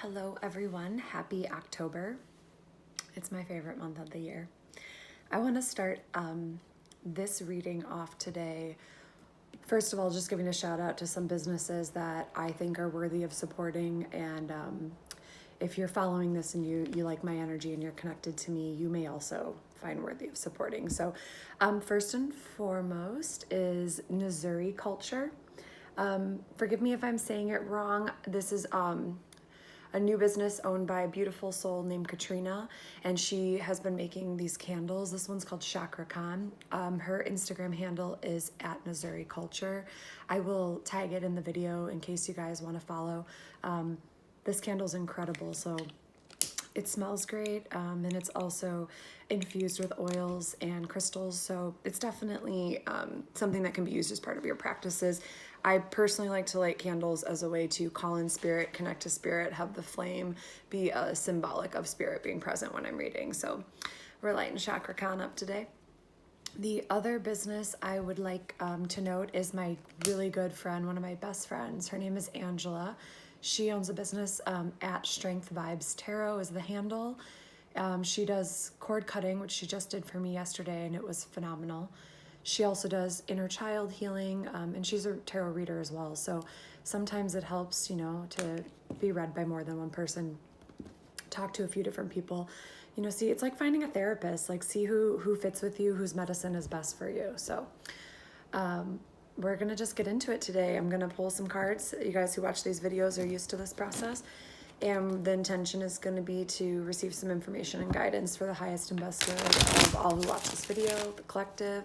Hello everyone, happy October. It's my favorite month of the year. I want to start this reading off today. First of all, just giving a shout out to some businesses that I think are worthy of supporting, and if you're following this and you like my energy and you're connected to me, you may also find worthy of supporting. So first and foremost is Missouri Culture. Forgive me if I'm saying it wrong. This is a new business owned by a beautiful soul named Katrina, and she has been making these candles. This one's called Chakra Khan. Her Instagram handle is at Missouri Culture. I will tag it in the video in case you guys want to follow. This candle's incredible. So it smells great, and it's also infused with oils and crystals, so it's definitely something that can be used as part of your practices. I personally like to light candles as a way to call in spirit, connect to spirit, have the flame be symbolic of spirit being present when I'm reading. So we're lighting Chakra Khan up today. The other business I would like to note is my really good friend, one of my best friends. Her name is Angela. She owns a business at Strength Vibes Tarot is the handle. She does cord cutting, which she just did for me yesterday, and it was phenomenal. She also does inner child healing, and she's a tarot reader as well. So sometimes it helps, to be read by more than one person, talk to a few different people. See, it's like finding a therapist, like see who fits with you, whose medicine is best for you. So we're going to just get into it today. I'm going to pull some cards. You guys who watch these videos are used to this process. And the intention is going to be to receive some information and guidance for the highest and best good of all who watch this video, the collective.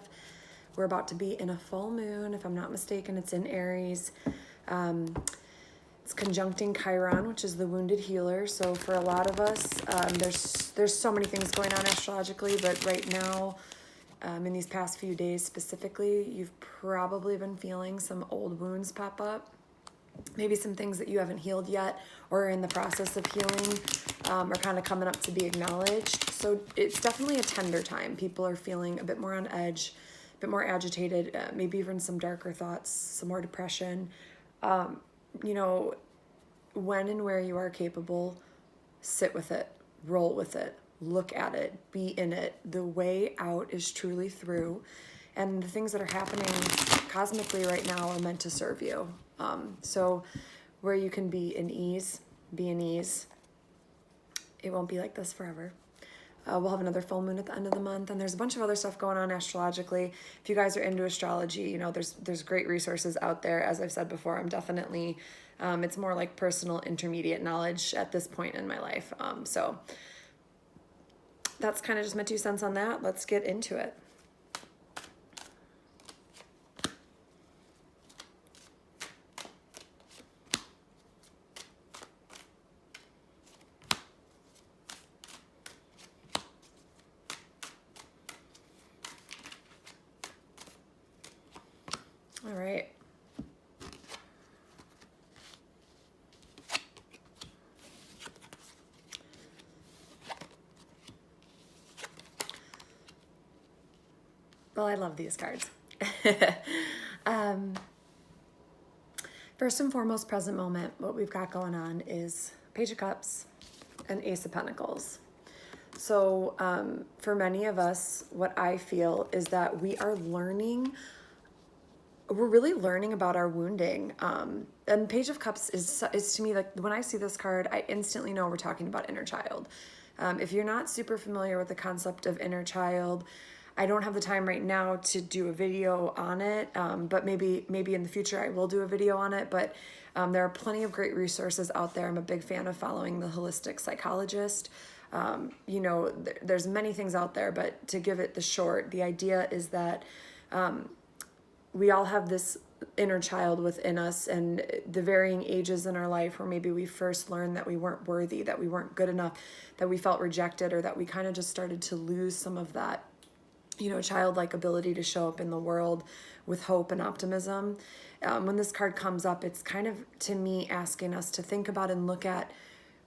We're about to be in a full moon. If I'm not mistaken, it's in Aries. It's conjuncting Chiron, which is the wounded healer. So for a lot of us, there's so many things going on astrologically, but right now, in these past few days specifically, you've probably been feeling some old wounds pop up. Maybe some things that you haven't healed yet or are in the process of healing are kind of coming up to be acknowledged. So it's definitely a tender time. People are feeling a bit more on edge, a bit more agitated, maybe even some darker thoughts, some more depression. When and where you are capable, sit with it, roll with it, look at it, be in it. The way out is truly through. And the things that are happening cosmically right now are meant to serve you. So where you can be in ease, be in ease. It won't be like this forever. We'll have another full moon at the end of the month, and there's a bunch of other stuff going on astrologically. If you guys are into astrology, there's great resources out there. As I've said before, I'm definitely, it's more like personal intermediate knowledge at this point in my life. So that's kind of just my 2 cents on that. Let's get into it. All right. Well, I love these cards. First and foremost, present moment, what we've got going on is Page of Cups and Ace of Pentacles. So for many of us, what I feel is that we're really learning about our wounding. And Page of Cups is to me, like when I see this card, I instantly know we're talking about inner child. If you're not super familiar with the concept of inner child, I don't have the time right now to do a video on it, but maybe in the future I will do a video on it. But there are plenty of great resources out there. I'm a big fan of following the holistic psychologist. There's many things out there, but to give it the short, the idea is that we all have this inner child within us, and the varying ages in our life where maybe we first learned that we weren't worthy, that we weren't good enough, that we felt rejected, or that we kind of just started to lose some of that childlike ability to show up in the world with hope and optimism. When this card comes up, it's kind of, to me, asking us to think about and look at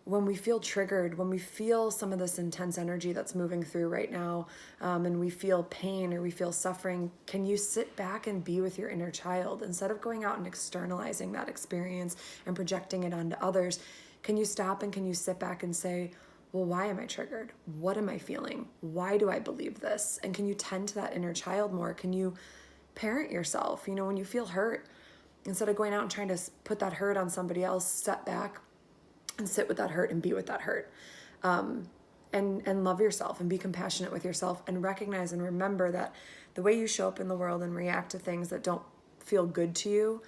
when we feel triggered, when we feel some of this intense energy that's moving through right now, and we feel pain or we feel suffering, can you sit back and be with your inner child instead of going out and externalizing that experience and projecting it onto others? Can you stop and can you sit back and say, well, why am I triggered? What am I feeling? Why do I believe this? And can you tend to that inner child more? Can you parent yourself? You know, when you feel hurt, instead of going out and trying to put that hurt on somebody else, step back and sit with that hurt and be with that hurt. And love yourself and be compassionate with yourself and recognize and remember that the way you show up in the world and react to things that don't feel good to you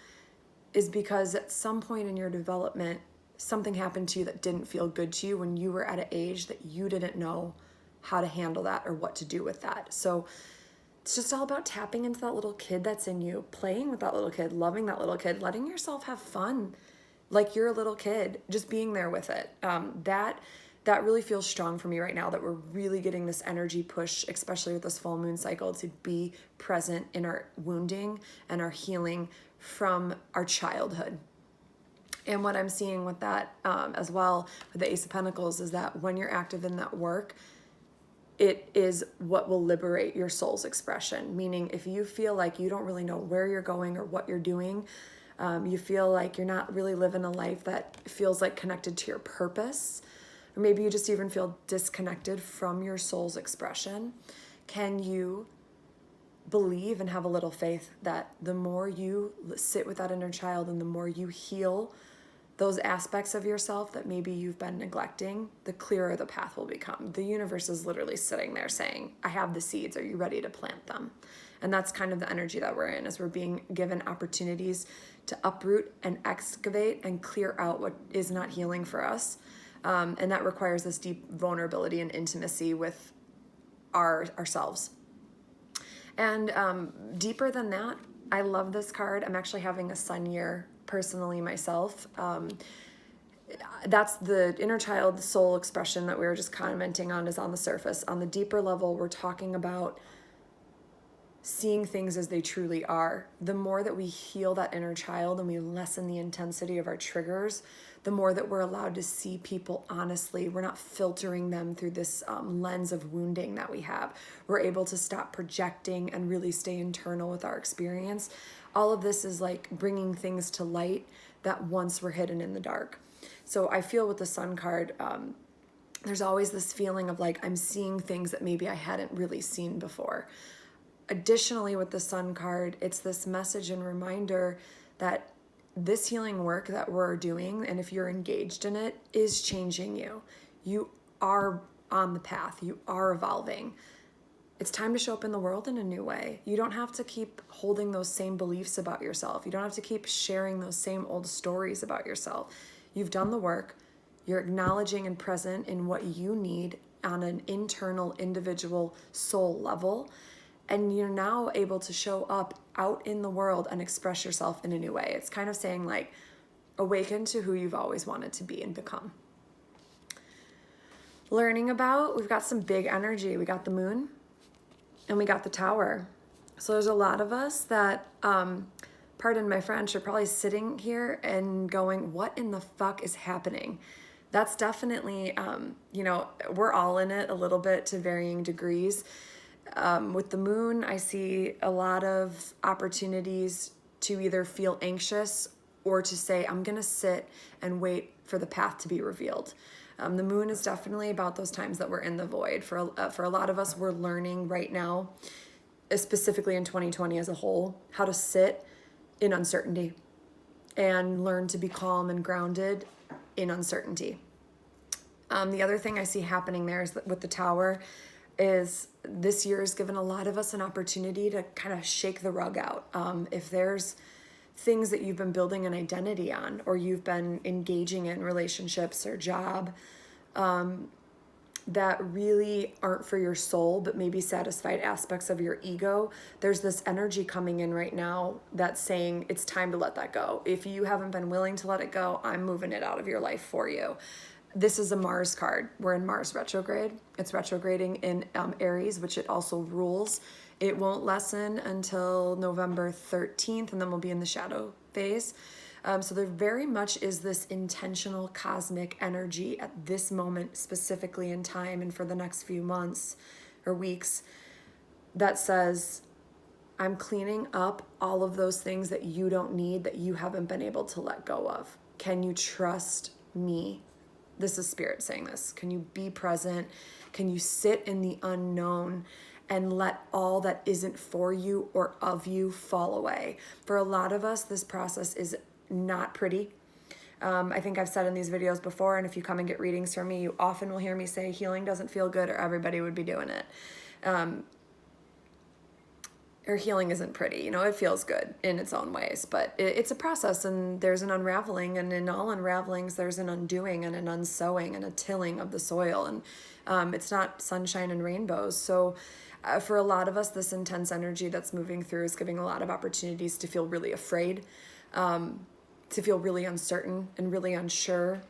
is because at some point in your development, something happened to you that didn't feel good to you when you were at an age that you didn't know how to handle that or what to do with that. So it's just all about tapping into that little kid that's in you, playing with that little kid, loving that little kid, letting yourself have fun like you're a little kid, just being there with it. That really feels strong for me right now, that we're really getting this energy push, especially with this full moon cycle, to be present in our wounding and our healing from our childhood. And what I'm seeing with that as well, with the Ace of Pentacles, is that when you're active in that work, it is what will liberate your soul's expression. Meaning if you feel like you don't really know where you're going or what you're doing, you feel like you're not really living a life that feels like connected to your purpose, or maybe you just even feel disconnected from your soul's expression, can you believe and have a little faith that the more you sit with that inner child and the more you heal those aspects of yourself that maybe you've been neglecting, the clearer the path will become. The universe is literally sitting there saying, I have the seeds, are you ready to plant them? And that's kind of the energy that we're in, as we're being given opportunities to uproot and excavate and clear out what is not healing for us. And that requires this deep vulnerability and intimacy with ourselves. And deeper than that, I love this card. I'm actually having a sun year personally myself. That's the inner child soul expression that we were just commenting on, is on the surface. On the deeper level, we're talking about seeing things as they truly are. The more that we heal that inner child and we lessen the intensity of our triggers, the more that we're allowed to see people honestly. We're not filtering them through this lens of wounding that we have. We're able to stop projecting and really stay internal with our experience. All of this is like bringing things to light that once were hidden in the dark. So I feel with the Sun card, there's always this feeling of like, I'm seeing things that maybe I hadn't really seen before. Additionally, with the Sun card, it's this message and reminder that this healing work that we're doing, and if you're engaged in it, is changing you. You are on the path. You are evolving. It's time to show up in the world in a new way. You don't have to keep holding those same beliefs about yourself. You don't have to keep sharing those same old stories about yourself. You've done the work. You're acknowledging and present in what you need on an internal, individual soul level. And you're now able to show up out in the world and express yourself in a new way. It's kind of saying like, awaken to who you've always wanted to be and become. Learning about, we've got some big energy. We got the moon and we got the tower. So there's a lot of us that, pardon my French, are probably sitting here and going, what in the fuck is happening? That's definitely, we're all in it a little bit to varying degrees. With the moon, I see a lot of opportunities to either feel anxious or to say, I'm going to sit and wait for the path to be revealed. The moon is definitely about those times that we're in the void. For a lot of us, we're learning right now, specifically in 2020 as a whole, how to sit in uncertainty and learn to be calm and grounded in uncertainty. The other thing I see happening there is that with the tower, is this year has given a lot of us an opportunity to kind of shake the rug out. If there's things that you've been building an identity on, or you've been engaging in relationships or job that really aren't for your soul, but maybe satisfied aspects of your ego, there's this energy coming in right now that's saying it's time to let that go. If you haven't been willing to let it go, I'm moving it out of your life for you. This is a Mars card. We're in Mars retrograde. It's retrograding in Aries, which it also rules. It won't lessen until November 13th, and then we'll be in the shadow phase. So there very much is this intentional cosmic energy at this moment, specifically in time and for the next few months or weeks, that says, I'm cleaning up all of those things that you don't need, that you haven't been able to let go of. Can you trust me? This is Spirit saying this. Can you be present? Can you sit in the unknown and let all that isn't for you or of you fall away? For a lot of us, this process is not pretty. I think I've said in these videos before, and if you come and get readings from me, you often will hear me say healing doesn't feel good or everybody would be doing it. Or healing isn't pretty. You know, it feels good in its own ways, but it's a process, and there's an unraveling, and in all unravelings, there's an undoing and an unsowing and a tilling of the soil, and it's not sunshine and rainbows. So for a lot of us, this intense energy that's moving through is giving a lot of opportunities to feel really afraid, to feel really uncertain and really unsure.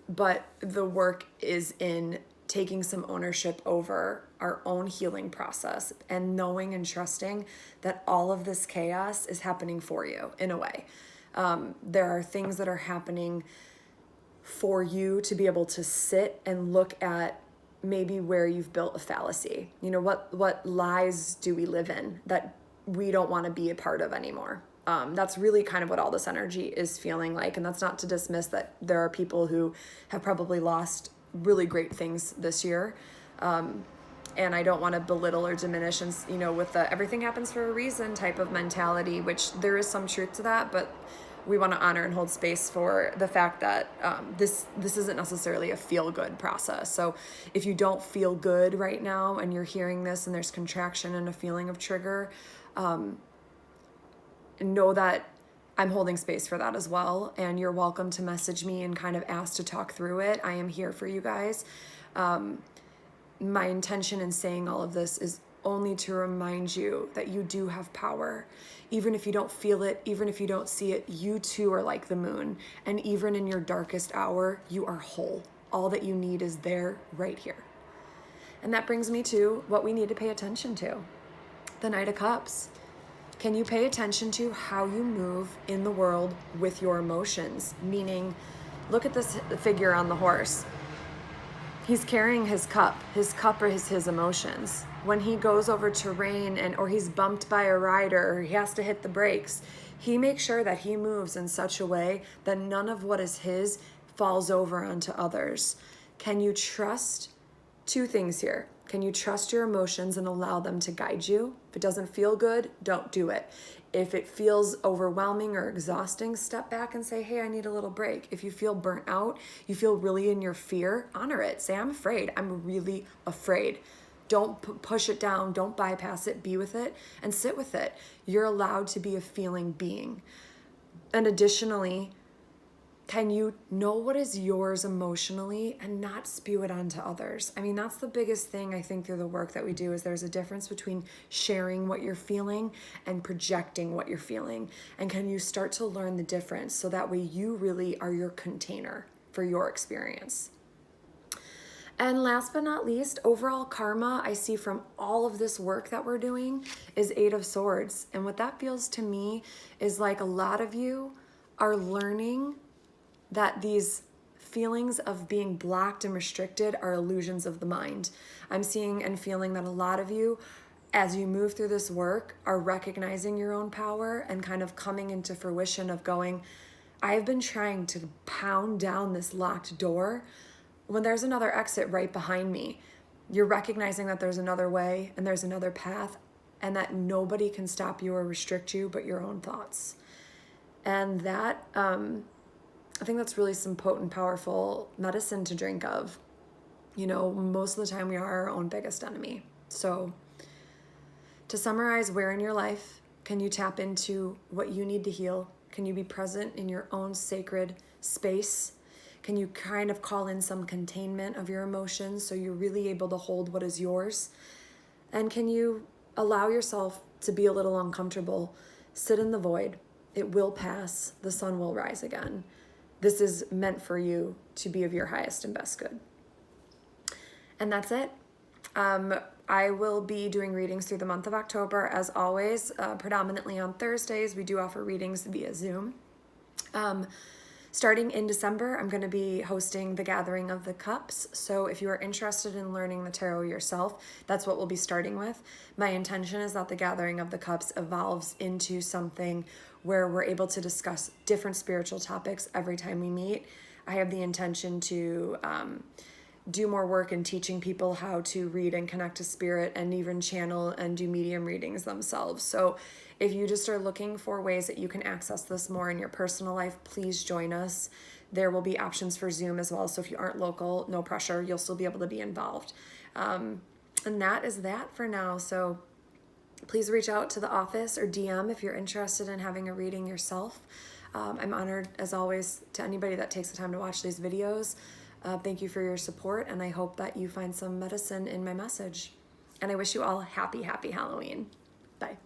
But the work is in taking some ownership over our own healing process and knowing and trusting that all of this chaos is happening for you in a way. There are things that are happening for you to be able to sit and look at maybe where you've built a fallacy. You know, what lies do we live in that we don't want to be a part of anymore? That's really kind of what all this energy is feeling like. And that's not to dismiss that there are people who have probably lost really great things this year. And I don't want to belittle or diminish, and, you know, with the everything happens for a reason type of mentality, which there is some truth to that, but we want to honor and hold space for the fact that this isn't necessarily a feel-good process. So if you don't feel good right now and you're hearing this and there's contraction and a feeling of trigger, know that I'm holding space for that as well. And you're welcome to message me and kind of ask to talk through it. I am here for you guys. My intention in saying all of this is only to remind you that you do have power. Even if you don't feel it, even if you don't see it, you too are like the moon. And even in your darkest hour, you are whole. All that you need is there right here. And that brings me to what we need to pay attention to. The Knight of Cups. Can you pay attention to how you move in the world with your emotions? Meaning, look at this figure on the horse. He's carrying his cup. His cup is his emotions. When he goes over terrain or he's bumped by a rider or he has to hit the brakes, he makes sure that he moves in such a way that none of what is his falls over onto others. Can you trust two things here? Can you trust your emotions and allow them to guide you? If it doesn't feel good, don't do it. If it feels overwhelming or exhausting, step back and say, hey, I need a little break. If you feel burnt out, you feel really in your fear, honor it. Say, I'm afraid. I'm really afraid. Don't push it down. Don't bypass it. Be with it and sit with it. You're allowed to be a feeling being. And additionally, can you know what is yours emotionally and not spew it onto others? I mean, that's the biggest thing I think through the work that we do is there's a difference between sharing what you're feeling and projecting what you're feeling. And can you start to learn the difference so that way you really are your container for your experience? And last but not least, overall karma I see from all of this work that we're doing is Eight of Swords. And what that feels to me is like a lot of you are learning that these feelings of being blocked and restricted are illusions of the mind. I'm seeing and feeling that a lot of you, as you move through this work, are recognizing your own power and kind of coming into fruition of going, I've been trying to pound down this locked door when there's another exit right behind me. You're recognizing that there's another way and there's another path and that nobody can stop you or restrict you but your own thoughts. And that, I think that's really some potent, powerful medicine to drink of. You know, most of the time we are our own biggest enemy. So to summarize, where in your life can you tap into what you need to heal? Can you be present in your own sacred space? Can you kind of call in some containment of your emotions so you're really able to hold what is yours? And can you allow yourself to be a little uncomfortable? Sit in the void. It will pass. The sun will rise again. This is meant for you to be of your highest and best good. And that's it. I will be doing readings through the month of October, as always, predominantly on Thursdays. We do offer readings via Zoom. Starting in December, I'm going to be hosting the Gathering of the Cups. So if you are interested in learning the tarot yourself, that's what we'll be starting with. My intention is that the Gathering of the Cups evolves into something where we're able to discuss different spiritual topics every time we meet. I have the intention to do more work in teaching people how to read and connect to spirit and even channel and do medium readings themselves. So if you just are looking for ways that you can access this more in your personal life, please join us. There will be options for Zoom as well. So if you aren't local, no pressure, you'll still be able to be involved. And that is that for now. So please reach out to the office or DM if you're interested in having a reading yourself. I'm honored, as always, to anybody that takes the time to watch these videos. Thank you for your support, and I hope that you find some medicine in my message. And I wish you all a happy, happy Halloween. Bye.